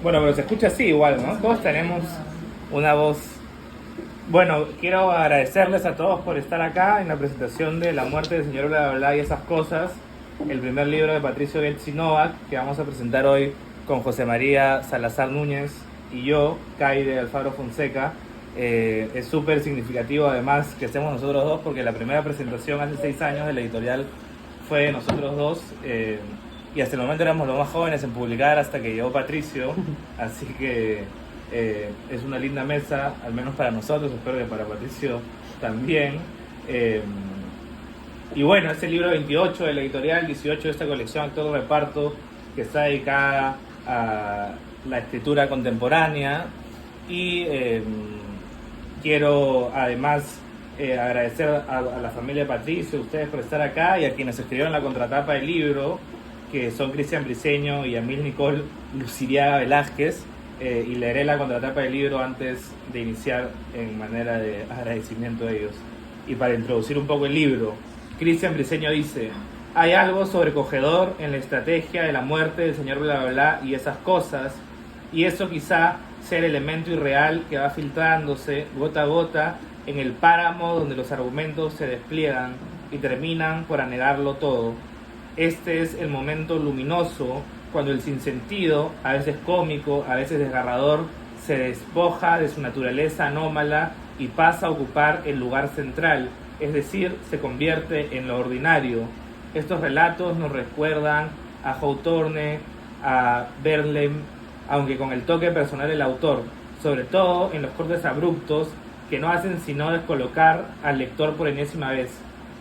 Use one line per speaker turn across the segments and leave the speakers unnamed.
Bueno, pero se escucha así igual, ¿no? Todos tenemos una voz. Bueno, quiero agradecerles a todos por estar acá en la presentación de La muerte del señor bla bla bla y esas cosas, el primer libro de Patricio Getzi Novak, que vamos a presentar hoy con José María Salazar Núñez y yo, Caire Alfaro Fonseca. Es súper significativo además que estemos nosotros dos, porque la primera presentación hace 6 años de la editorial fue de nosotros dos, y hasta el momento éramos los más jóvenes en publicar hasta que llegó Patricio, así que es una linda mesa, al menos para nosotros, espero que para Patricio también. Y bueno, es el libro 28 de la editorial, 18 de esta colección Actor de Reparto, que está dedicada a la escritura contemporánea. Y quiero además agradecer a la familia de Patricio, a ustedes por estar acá, y a quienes escribieron la contratapa del libro, que son Cristian Briceño y Amil Nicole Luciriaga Velázquez. Y leeré la contratapa del libro antes de iniciar en manera de agradecimiento a ellos. Y para introducir un poco el libro, Cristian Briceño dice: hay algo sobrecogedor en la estrategia de la muerte del señor bla bla bla y esas cosas, y eso quizá sea el elemento irreal que va filtrándose gota a gota en el páramo donde los argumentos se despliegan y terminan por anegarlo todo. Este es el momento luminoso cuando el sinsentido, a veces cómico, a veces desgarrador, se despoja de su naturaleza anómala y pasa a ocupar el lugar central, es decir, se convierte en lo ordinario. Estos relatos nos recuerdan a Hawthorne, a Verlaine, aunque con el toque personal del autor, sobre todo en los cortes abruptos que no hacen sino descolocar al lector por enésima vez.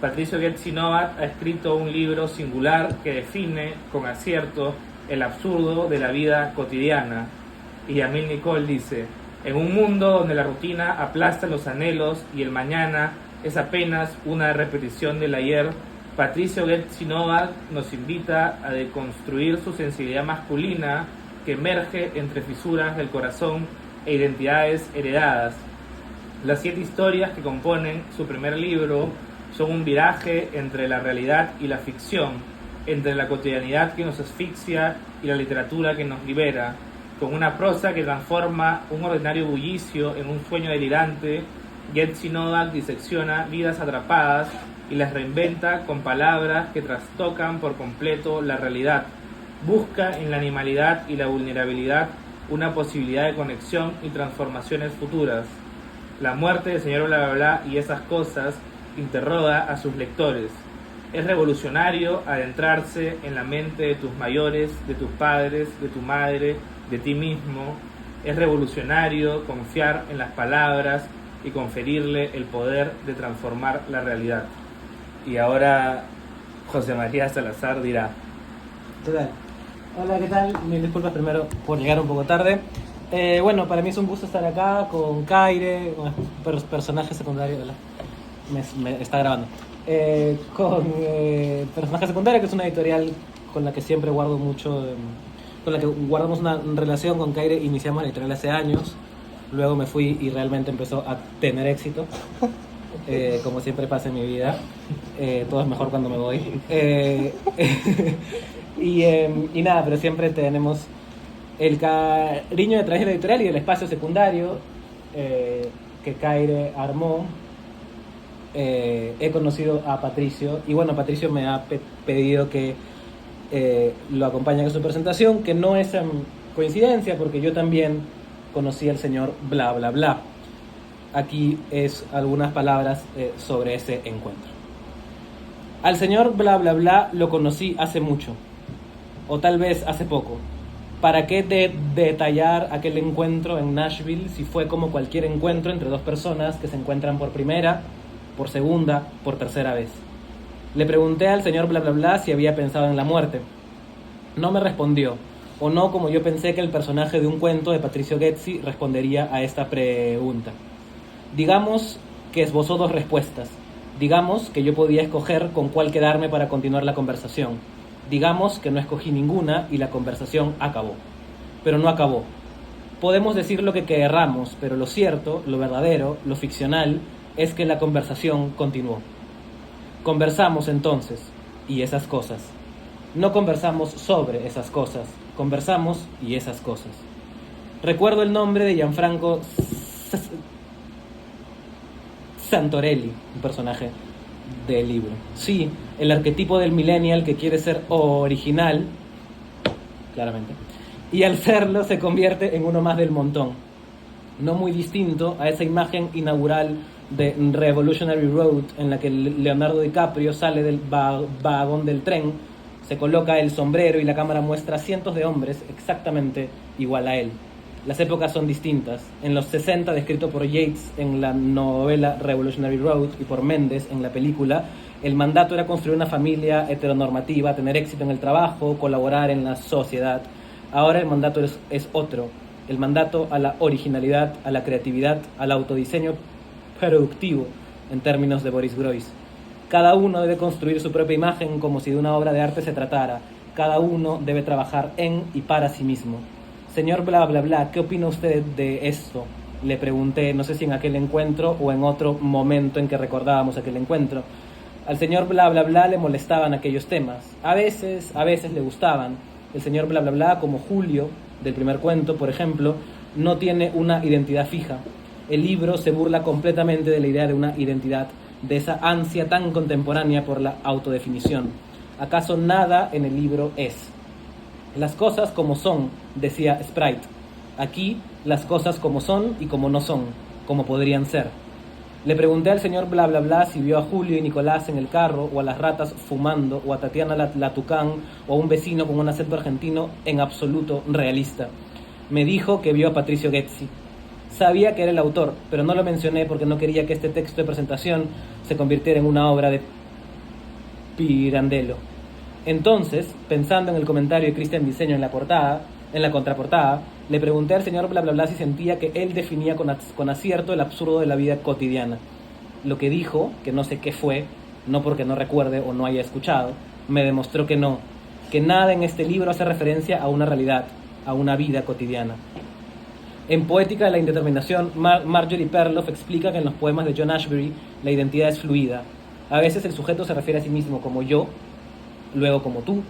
Patricio Getzi Novak ha escrito un libro singular que define con acierto el absurdo de la vida cotidiana. Y Amil Nicole dice: en un mundo donde la rutina aplasta los anhelos y el mañana es apenas una repetición del ayer, Patricio Getzi Novak nos invita a deconstruir su sensibilidad masculina que emerge entre fisuras del corazón e identidades heredadas. Las 7 historias que componen su primer libro son un viraje entre la realidad y la ficción, entre la cotidianidad que nos asfixia y la literatura que nos libera. Con una prosa que transforma un ordinario bullicio en un sueño delirante, Getzi Novak disecciona vidas atrapadas y las reinventa con palabras que trastocan por completo la realidad. Busca en la animalidad y la vulnerabilidad una posibilidad de conexión y transformaciones futuras. La muerte del señor bla bla bla y esas cosas interroga a sus lectores. Es revolucionario adentrarse en la mente de tus mayores, de tus padres, de tu madre, de ti mismo. Es revolucionario confiar en las palabras y conferirle el poder de transformar la realidad. Y ahora José María Salazar dirá.
¿Qué tal? Hola, ¿qué tal? Mil disculpas primero por llegar un poco tarde. Bueno, para mí es un gusto estar acá con Caire, un personaje secundario. Me está grabando. Con Personaje Secundario, que es una editorial con la que siempre guardo mucho, con la que guardamos una relación. Con Caire iniciamos la editorial hace años, luego me fui y realmente empezó a tener éxito, como siempre pasa en mi vida, todo es mejor cuando me voy. Y nada, pero siempre tenemos el cariño detrás de la editorial y el espacio secundario que Caire armó. He conocido a Patricio y bueno, Patricio me ha pedido que lo acompañe en su presentación, que no es coincidencia porque yo también conocí al señor bla bla bla. Aquí es algunas palabras sobre ese encuentro. Al señor bla bla bla lo conocí hace mucho, o tal vez hace poco. ¿Para qué detallar aquel encuentro en Nashville si fue como cualquier encuentro entre dos personas que se encuentran por primera, por segunda, por tercera vez? Le pregunté al señor bla bla bla si había pensado en la muerte. No me respondió, o no como yo pensé que el personaje de un cuento de Patricio Getzi respondería a esta pregunta. Digamos que esbozó 2 respuestas. Digamos que yo podía escoger con cuál quedarme para continuar la conversación. Digamos que no escogí ninguna y la conversación acabó. Pero no acabó. Podemos decir lo que querramos, pero lo cierto, lo verdadero, lo ficcional, es que la conversación continuó. Conversamos entonces, y esas cosas. No conversamos sobre esas cosas, conversamos y esas cosas. Recuerdo el nombre de Gianfranco Santorelli, un personaje del libro. Sí, el arquetipo del millennial que quiere ser original, claramente, y al serlo se convierte en uno más del montón. No muy distinto a esa imagen inaugural de Revolutionary Road en la que Leonardo DiCaprio sale del vagón del tren, se coloca el sombrero y la cámara muestra cientos de hombres exactamente igual a él. Las épocas son distintas. En los 60, descrito por Yates en la novela Revolutionary Road y por Méndez en la película, el mandato era construir una familia heteronormativa, tener éxito en el trabajo, colaborar en la sociedad. Ahora el mandato es otro. El mandato a la originalidad, a la creatividad, al autodiseño productivo, en términos de Boris Groys. Cada uno debe construir su propia imagen como si de una obra de arte se tratara. Cada uno debe trabajar en y para sí mismo. Señor bla bla bla, ¿qué opina usted de esto? Le pregunté, no sé si en aquel encuentro o en otro momento en que recordábamos aquel encuentro. Al señor bla bla bla le molestaban aquellos temas. A veces le gustaban. El señor bla bla bla, como Julio, del primer cuento, por ejemplo, no tiene una identidad fija. El libro se burla completamente de la idea de una identidad, de esa ansia tan contemporánea por la autodefinición. ¿Acaso nada en el libro es? Las cosas como son, decía Sprite. Aquí, las cosas como son y como no son, como podrían ser. Le pregunté al señor bla bla bla si vio a Julio y Nicolás en el carro, o a las ratas fumando, o a Tatiana la Tucán, o a un vecino con un acento argentino en absoluto realista. Me dijo que vio a Patricio Ghezzi. Sabía que era el autor, pero no lo mencioné porque no quería que este texto de presentación se convirtiera en una obra de Pirandello. Entonces, pensando en el comentario de Cristian Briceño en la contraportada, le pregunté al señor bla bla bla si sentía que él definía con acierto el absurdo de la vida cotidiana. Lo que dijo, que no sé qué fue, no porque no recuerde o no haya escuchado, me demostró que no, que nada en este libro hace referencia a una realidad, a una vida cotidiana. En Poética de la Indeterminación, Marjorie Perloff explica que en los poemas de John Ashbery la identidad es fluida. A veces el sujeto se refiere a sí mismo como yo, luego como tú,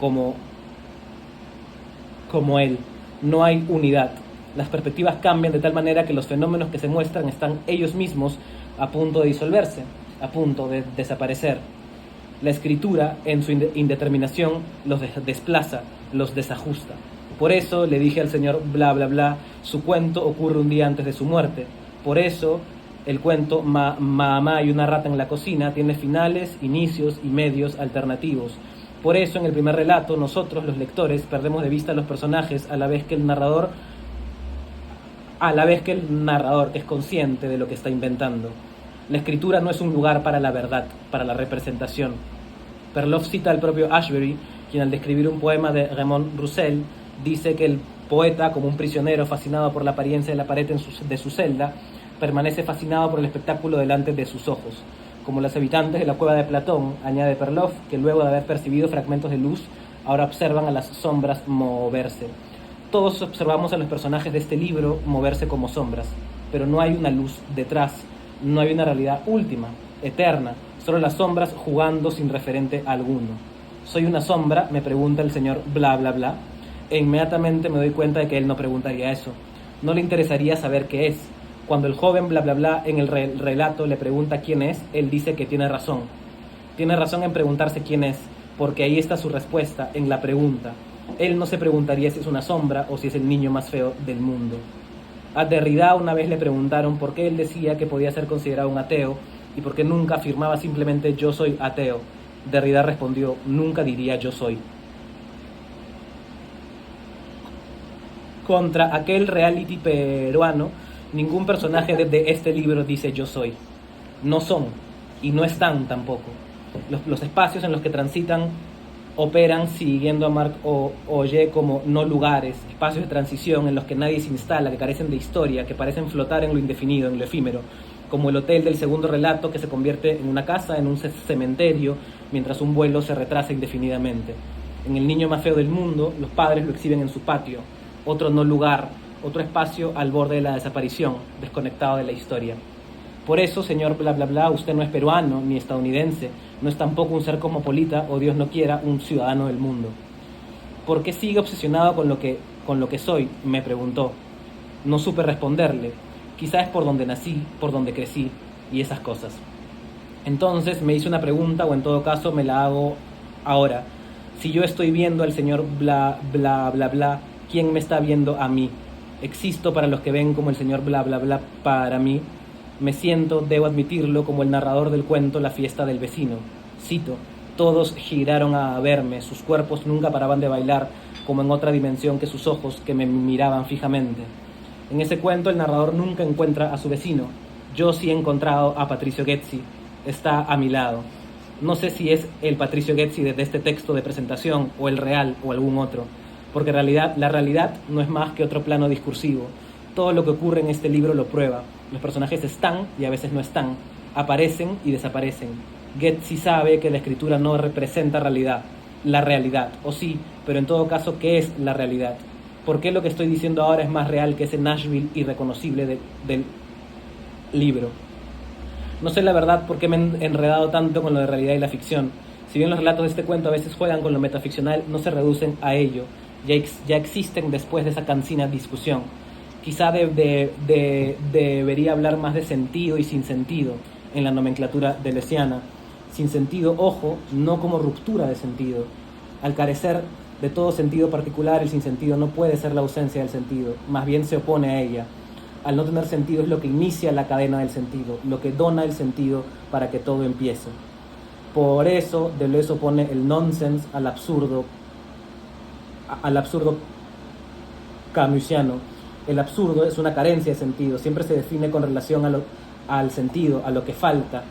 como él. No hay unidad. Las perspectivas cambian de tal manera que los fenómenos que se muestran están ellos mismos a punto de disolverse, a punto de desaparecer. La escritura, en su indeterminación, los desplaza, los desajusta. Por eso le dije al señor bla bla bla, su cuento ocurre un día antes de su muerte. Por eso el cuento Mamá y una rata en la cocina tiene finales, inicios y medios alternativos. Por eso en el primer relato nosotros, los lectores, perdemos de vista a los personajes a la vez que el narrador, que es consciente de lo que está inventando. La escritura no es un lugar para la verdad, para la representación. Perloff cita al propio Ashbery, quien al describir un poema de Raymond Roussel dice que el poeta, como un prisionero fascinado por la apariencia de la pared de su celda, permanece fascinado por el espectáculo delante de sus ojos. Como los habitantes de la cueva de Platón, añade Perloff, que luego de haber percibido fragmentos de luz, ahora observan a las sombras moverse. Todos observamos a los personajes de este libro moverse como sombras, pero no hay una luz detrás, no hay una realidad última, eterna, solo las sombras jugando sin referente alguno. ¿Soy una sombra?, me pregunta el señor bla bla bla, e inmediatamente me doy cuenta de que él no preguntaría eso. No le interesaría saber qué es. Cuando el joven bla bla bla en el relato le pregunta quién es, él dice que tiene razón. Tiene razón en preguntarse quién es, porque ahí está su respuesta, en la pregunta. Él no se preguntaría si es una sombra o si es el niño más feo del mundo. A Derrida una vez le preguntaron por qué él decía que podía ser considerado un ateo y por qué nunca afirmaba simplemente yo soy ateo. Derrida respondió, nunca diría yo soy. Contra aquel reality peruano, ningún personaje de este libro dice yo soy. No son, y no están tampoco. Los espacios en los que transitan operan siguiendo a Marc Oye como no lugares, espacios de transición en los que nadie se instala, que carecen de historia, que parecen flotar en lo indefinido, en lo efímero, como el hotel del segundo relato que se convierte en una casa, en un cementerio, mientras un vuelo se retrasa indefinidamente. En El niño más feo del mundo, los padres lo exhiben en su patio, otro no lugar, otro espacio al borde de la desaparición, desconectado de la historia. Por eso, señor bla bla bla, usted no es peruano ni estadounidense, no es tampoco un ser cosmopolita o Dios no quiera, un ciudadano del mundo. ¿Por qué sigue obsesionado con lo que con lo que soy?, me preguntó. No supe responderle. Quizá es por donde nací, por donde crecí y esas cosas. Entonces me hice una pregunta, o en todo caso me la hago ahora. Si yo estoy viendo al señor bla, bla, bla, bla, ¿quién me está viendo a mí? ¿Existo para los que ven como el señor bla, bla, bla para mí? Me siento, debo admitirlo, como el narrador del cuento La fiesta del vecino. Cito: todos giraron a verme, sus cuerpos nunca paraban de bailar, como en otra dimensión que sus ojos, que me miraban fijamente. En ese cuento el narrador nunca encuentra a su vecino. Yo sí he encontrado a Patricio Guezzi. Está a mi lado. No sé si es el Patricio Guezzi de este texto de presentación, o el real, o algún otro, porque en realidad la realidad no es más que otro plano discursivo. Todo lo que ocurre en este libro lo prueba. Los personajes están y a veces no están, aparecen y desaparecen. Guezzi sabe que la escritura no representa la realidad, o sí, pero en todo caso, ¿qué es la realidad? ¿Por qué lo que estoy diciendo ahora es más real que ese Nashville irreconocible del libro? No sé la verdad por qué me he enredado tanto con lo de realidad y la ficción. Si bien los relatos de este cuento a veces juegan con lo metaficcional, no se reducen a ello. Ya existen después de esa cansina discusión. Quizá debería hablar más de sentido y sinsentido en la nomenclatura deleuziana. Sin sentido, ojo, no como ruptura de sentido. Al carecer de todo sentido particular, el sinsentido no puede ser la ausencia del sentido, más bien se opone a ella. Al no tener sentido es lo que inicia la cadena del sentido, lo que dona el sentido para que todo empiece. Por eso Deleuze opone el nonsense al absurdo camusiano. El absurdo es una carencia de sentido, siempre se define con relación al sentido, a lo que falta.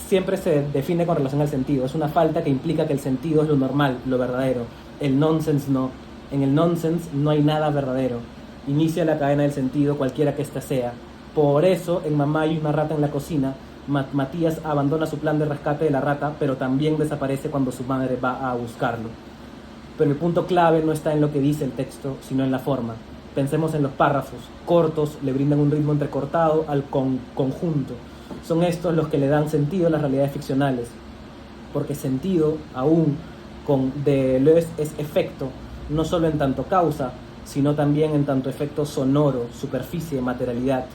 Siempre se define con relación al sentido, es una falta que implica que el sentido es lo normal, lo verdadero. El nonsense no. En el nonsense no hay nada verdadero. Inicia la cadena del sentido, cualquiera que ésta sea. Por eso, en Mamá hay una rata en la cocina, Matías abandona su plan de rescate de la rata, pero también desaparece cuando su madre va a buscarlo. Pero el punto clave no está en lo que dice el texto, sino en la forma. Pensemos en los párrafos. Cortos le brindan un ritmo entrecortado al conjunto. Son estos los que le dan sentido a las realidades ficcionales. Porque sentido, aún con Deleuze, es efecto, no solo en tanto causa, sino también en tanto efecto sonoro, superficie, materialidad.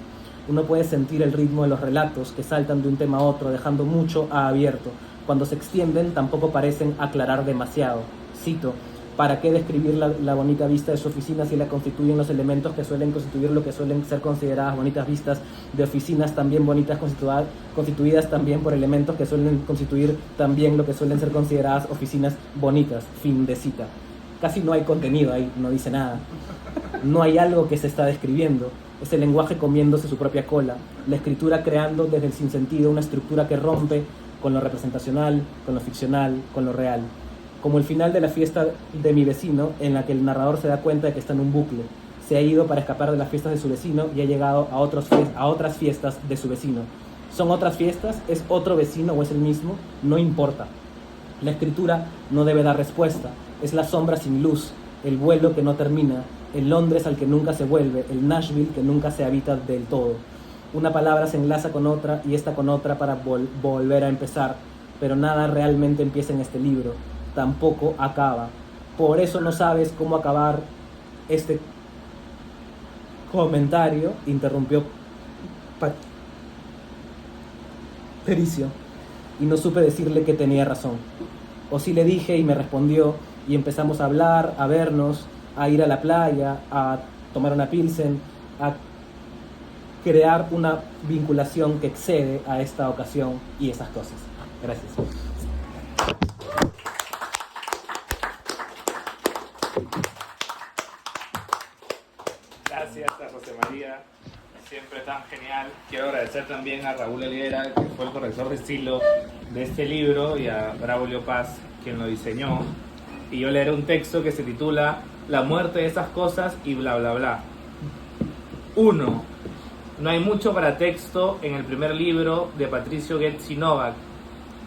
Uno puede sentir el ritmo de los relatos que saltan de un tema a otro, dejando mucho a abierto. Cuando se extienden, tampoco parecen aclarar demasiado. Cito: ¿para qué describir la bonita vista de su oficina si la constituyen los elementos que suelen constituir lo que suelen ser consideradas bonitas vistas de oficinas también bonitas, constituidas también por elementos que suelen constituir también lo que suelen ser consideradas oficinas bonitas? Fin de cita. Casi no hay contenido ahí, no dice nada. No hay algo que se está describiendo. Es el lenguaje comiéndose su propia cola. La escritura creando desde el sinsentido una estructura que rompe con lo representacional, con lo ficcional, con lo real. Como el final de La fiesta de mi vecino, en la que el narrador se da cuenta de que está en un bucle. Se ha ido para escapar de las fiestas de su vecino y ha llegado a otras fiestas de su vecino. ¿Son otras fiestas? ¿Es otro vecino o es el mismo? No importa. La escritura no debe dar respuesta. Es la sombra sin luz, el vuelo que no termina, el Londres al que nunca se vuelve, el Nashville que nunca se habita del todo. Una palabra se enlaza con otra y esta con otra para volver a empezar, pero nada realmente empieza en este libro, tampoco acaba. Por eso no sabes cómo acabar este comentario, interrumpió Patricio, y no supe decirle que tenía razón. O sí le dije y me respondió, y empezamos a hablar, a vernos, a ir a la playa, a tomar una pilsen, a crear una vinculación que excede a esta ocasión y esas cosas. Gracias.
Gracias a José María, siempre tan genial. Quiero agradecer también a Raúl Helguera, que fue el corrector de estilo de este libro, y a Braulio Paz, quien lo diseñó. Y yo leeré un texto que se titula La muerte de esas cosas y bla bla bla. 1. No hay mucho para texto en el primer libro de Patricio Guezzi Novak,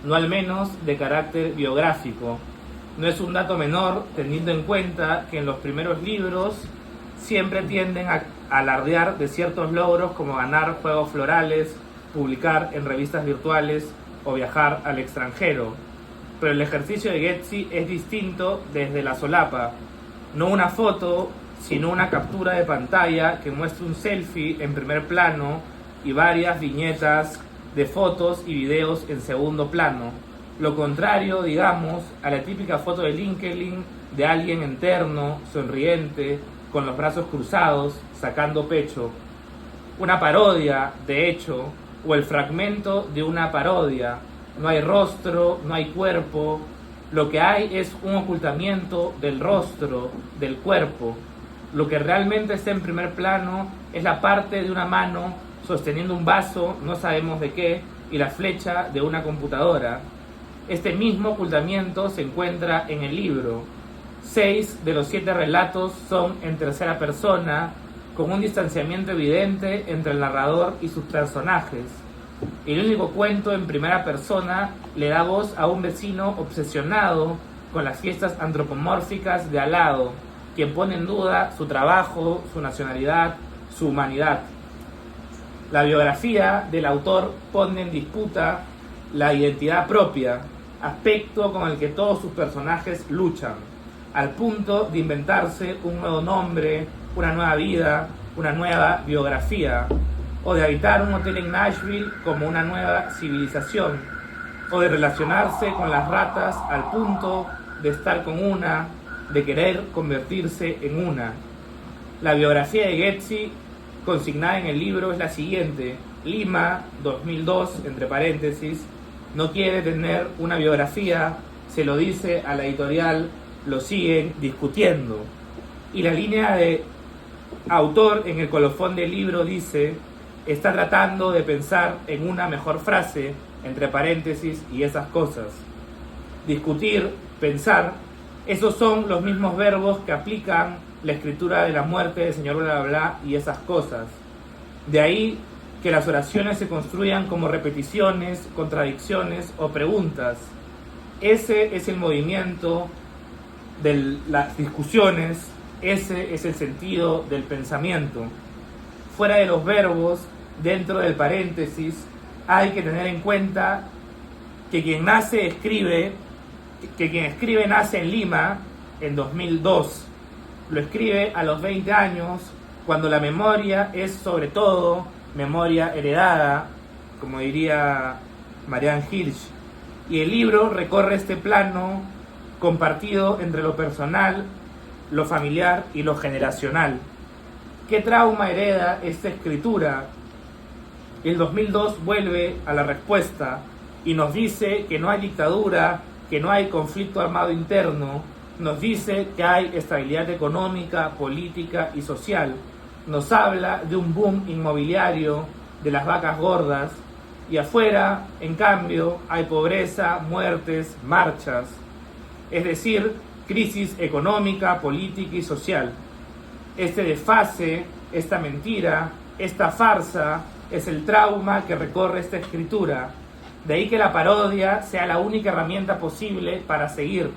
no al menos de carácter biográfico. No es un dato menor, teniendo en cuenta que en los primeros libros siempre tienden a alardear de ciertos logros como ganar juegos florales, publicar en revistas virtuales o viajar al extranjero. Pero el ejercicio de Guezzi es distinto desde la solapa. no una foto, sino una captura de pantalla que muestra un selfie en primer plano y varias viñetas de fotos y videos en segundo plano. Lo contrario, digamos, a la típica foto de LinkedIn de alguien interno, sonriente, con los brazos cruzados, sacando pecho. Una parodia, de hecho, o el fragmento de una parodia. No hay rostro, no hay cuerpo. Lo que hay es un ocultamiento del rostro, del cuerpo. Lo que realmente está en primer plano es la parte de una mano sosteniendo un vaso, no sabemos de qué, y la flecha de una computadora. Este mismo ocultamiento se encuentra en el libro. 6 de los 7 relatos son en tercera persona, con un distanciamiento evidente entre el narrador y sus personajes. El único cuento en primera persona le da voz a un vecino obsesionado con las fiestas antropomórficas de al lado, quien pone en duda su trabajo, su nacionalidad, su humanidad. La biografía del autor pone en disputa la identidad propia, aspecto con el que todos sus personajes luchan, al punto de inventarse un nuevo nombre, una nueva vida, una nueva biografía, o de habitar un hotel en Nashville como una nueva civilización, o de relacionarse con las ratas al punto de estar con una, de querer convertirse en una. La biografía de Getty, consignada en el libro, es la siguiente: Lima, 2002, entre paréntesis, no quiere tener una biografía, se lo dice a la editorial, lo siguen discutiendo. Y la línea de autor en el colofón del libro dice: está tratando de pensar en una mejor frase, entre paréntesis, y esas cosas. Discutir, pensar, esos son los mismos verbos que aplican la escritura de la muerte del señor bla bla bla y esas cosas. De ahí que las oraciones se construyan como repeticiones, contradicciones o preguntas. Ese es el movimiento de las discusiones, ese es el sentido del pensamiento. Fuera de los verbos, dentro del paréntesis, hay que tener en cuenta que quien escribe nace en Lima en 2002. Lo escribe a los 20 años, cuando la memoria es sobre todo memoria heredada, como diría Marianne Hirsch. Y el libro recorre este plano compartido entre lo personal, lo familiar y lo generacional. ¿Qué trauma hereda esta escritura? El 2002 vuelve a la respuesta y nos dice que no hay dictadura, que no hay conflicto armado interno, nos dice que hay estabilidad económica, política y social, nos habla de un boom inmobiliario, de las vacas gordas, y afuera, en cambio, hay pobreza, muertes, marchas, es decir, crisis económica, política y social. Este desfase, esta mentira, esta farsa, es el trauma que recorre esta escritura. De ahí que la parodia sea la única herramienta posible para seguir,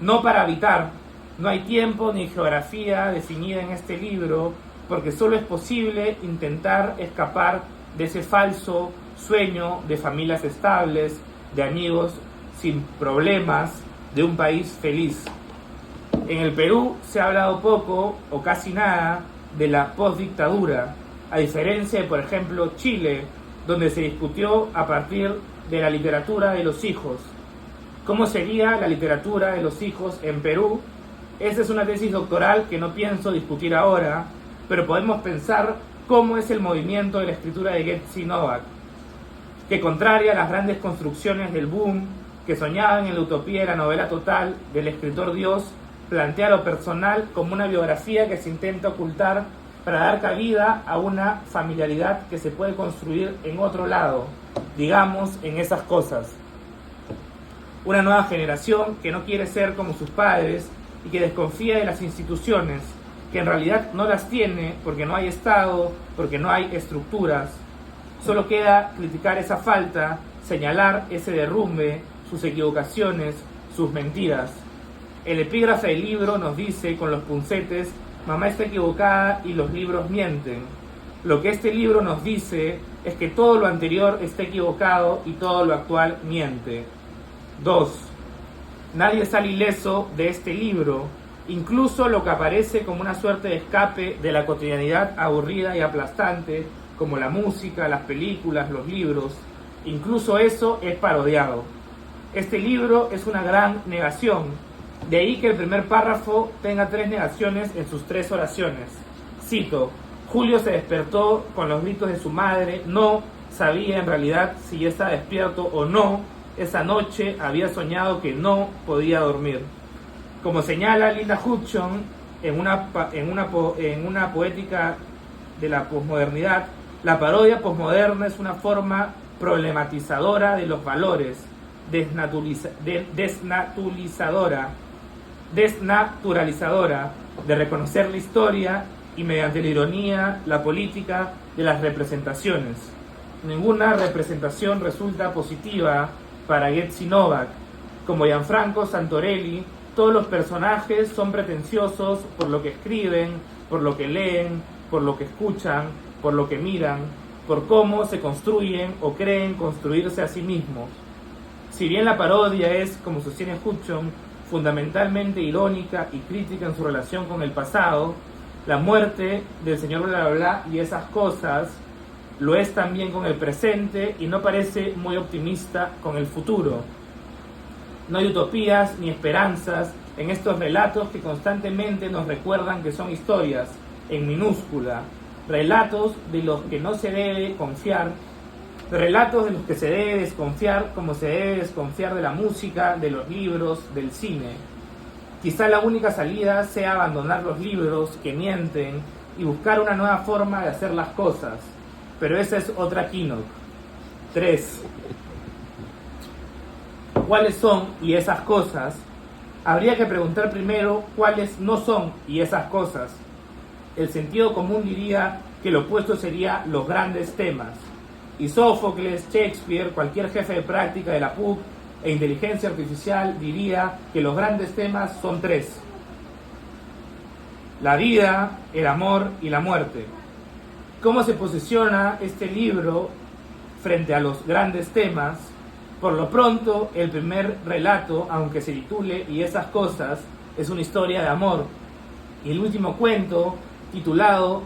no para habitar. No hay tiempo ni geografía definida en este libro, porque solo es posible intentar escapar de ese falso sueño de familias estables, de amigos sin problemas, de un país feliz. En el Perú se ha hablado poco o casi nada de la postdictadura, a diferencia de, por ejemplo, Chile, donde se discutió a partir de la literatura de los hijos. ¿Cómo sería la literatura de los hijos en Perú? Esta es una tesis doctoral que no pienso discutir ahora, pero podemos pensar cómo es el movimiento de la escritura de Getty Novak, que contraria a las grandes construcciones del boom, que soñaban en la utopía de la novela total del escritor Dios, plantea lo personal como una biografía que se intenta ocultar para dar cabida a una familiaridad que se puede construir en otro lado, digamos, en esas cosas. Una nueva generación que no quiere ser como sus padres y que desconfía de las instituciones, que en realidad no las tiene porque no hay Estado, porque no hay estructuras. Solo queda criticar esa falta, señalar ese derrumbe, sus equivocaciones, sus mentiras. El epígrafe del libro nos dice con los puncetes: mamá está equivocada y los libros mienten. Lo que este libro nos dice es que todo lo anterior está equivocado y todo lo actual miente. 2. Nadie sale ileso de este libro. Incluso lo que aparece como una suerte de escape de la cotidianidad aburrida y aplastante, como la música, las películas, los libros, incluso eso es parodiado. Este libro es una gran negación, de ahí que el primer párrafo tenga 3 negaciones en sus 3 oraciones. Cito: Julio se despertó con los gritos de su madre, no sabía en realidad si ya estaba despierto o no, esa noche había soñado que no podía dormir. Como señala Linda Hudson en una poética de la posmodernidad, la parodia posmoderna es una forma problematizadora de los valores, desnaturalizadora de reconocer la historia y mediante la ironía, la política de las representaciones. Ninguna representación resulta positiva para Getzi Novak. Como Gianfranco Santorelli, todos los personajes son pretenciosos por lo que escriben, por lo que leen, por lo que escuchan, por lo que miran, por cómo se construyen o creen construirse a sí mismos. Si bien la parodia es, como sostiene Hudson, fundamentalmente irónica y crítica en su relación con el pasado, la muerte del señor bla bla bla y esas cosas lo es también con el presente y no parece muy optimista con el futuro. No hay utopías ni esperanzas en estos relatos que constantemente nos recuerdan que son historias, en minúscula, relatos de los que no se debe confiar, relatos de los que se debe desconfiar como se debe desconfiar de la música, de los libros, del cine. Quizá la única salida sea abandonar los libros que mienten y buscar una nueva forma de hacer las cosas, pero esa es otra keynote. 3. ¿Cuáles son y esas cosas? Habría que preguntar primero cuáles no son y esas cosas. El sentido común diría que lo opuesto sería los grandes temas. Y Sófocles, Shakespeare, cualquier jefe de práctica de la PUC e inteligencia artificial diría que los grandes temas son 3. La vida, el amor y la muerte. ¿Cómo se posiciona este libro frente a los grandes temas? Por lo pronto, el primer relato, aunque se titule Y esas cosas, es una historia de amor. Y el último cuento, titulado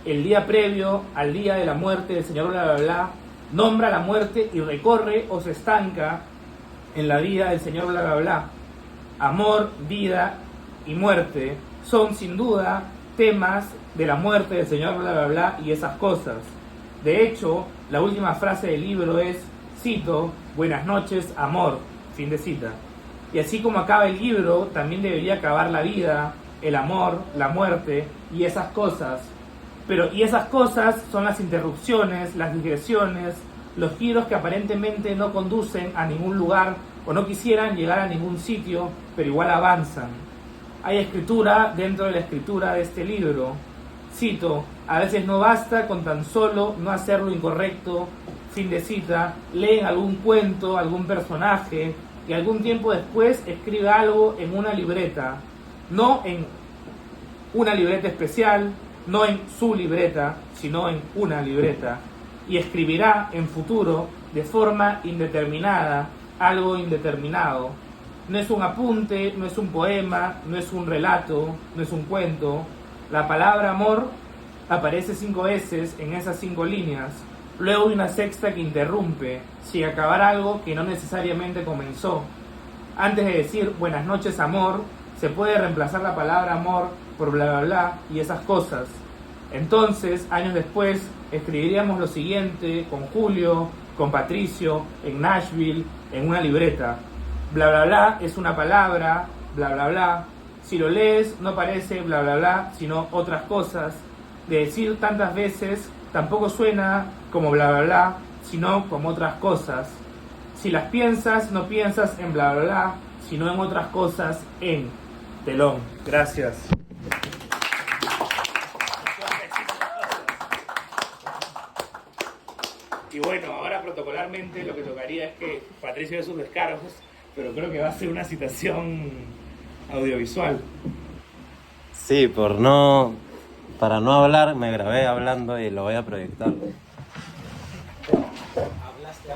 El día previo al día de la muerte del señor bla bla bla, nombra la muerte y recorre o se estanca en la vida del señor bla bla bla. Amor, vida y muerte son sin duda temas de la muerte del señor bla bla bla y esas cosas. De hecho, la última frase del libro es, cito: buenas noches, amor, fin de cita. Y así como acaba el libro, también debería acabar la vida, el amor, la muerte y esas cosas. Pero y esas cosas son las interrupciones, las digresiones, los giros que aparentemente no conducen a ningún lugar o no quisieran llegar a ningún sitio, pero igual avanzan. Hay escritura dentro de la escritura de este libro. Cito: a veces no basta con tan solo no hacer lo incorrecto, fin de cita, leen algún cuento, algún personaje, y algún tiempo después escribe algo en una libreta, no en una libreta especial, no en su libreta, sino en una libreta, y escribirá en futuro de forma indeterminada algo indeterminado. No es un apunte, no es un poema, no es un relato, no es un cuento. La palabra amor aparece 5 veces en esas 5 líneas. Luego hay una sexta que interrumpe, sin acabar algo que no necesariamente comenzó. Antes de decir buenas noches amor, se puede reemplazar la palabra amor por bla bla bla y esas cosas. Entonces, años después, escribiríamos lo siguiente con Julio, con Patricio, en Nashville, en una libreta. Bla bla bla es una palabra, bla bla bla. Si lo lees, no parece bla bla bla, sino otras cosas. De decir tantas veces, tampoco suena como bla bla bla, sino como otras cosas. Si las piensas, no piensas en bla bla bla, sino en otras cosas en telón. Gracias. Y bueno, ahora protocolarmente lo que tocaría es que Patricio dé sus descargos, pero creo que va a ser una citación audiovisual.
Sí, para no hablar, me grabé hablando y lo voy a proyectar.
Hablaste.